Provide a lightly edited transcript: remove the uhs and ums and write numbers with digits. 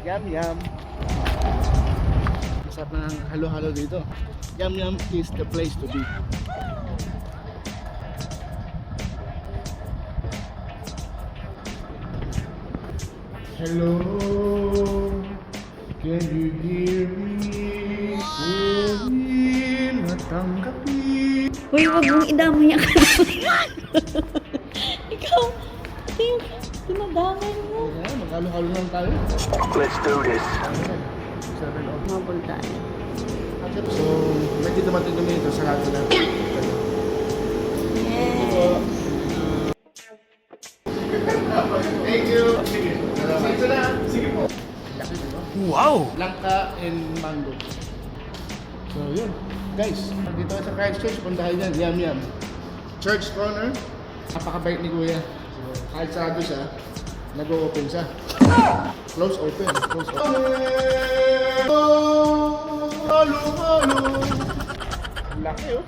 Yum Yum. Masarap na halo-halo dito. Yum Yum is the place to be. Hello, can you hear me? Huwag matanggapin. Uy, wag mong idamay ang Ikaw, ito yung dinadamay mo. Ayan, mag-halo-halo lang tayo. Let's do this. 7 Mabol tayo. So, may dito matindumi ito sa lahat na. Yes. Thank you. Sige. Sige na. Sige po. Laki, di ba? Wow! Langka and mango. So, yun. Guys, dito sa Christchurch, puntahan yan. Yum Yum. Church corner. Napakabait ni Kuya. So, kahit sarado siya, nag-o-open siya. Close open. Close open. Halo, halo. Laki, oh.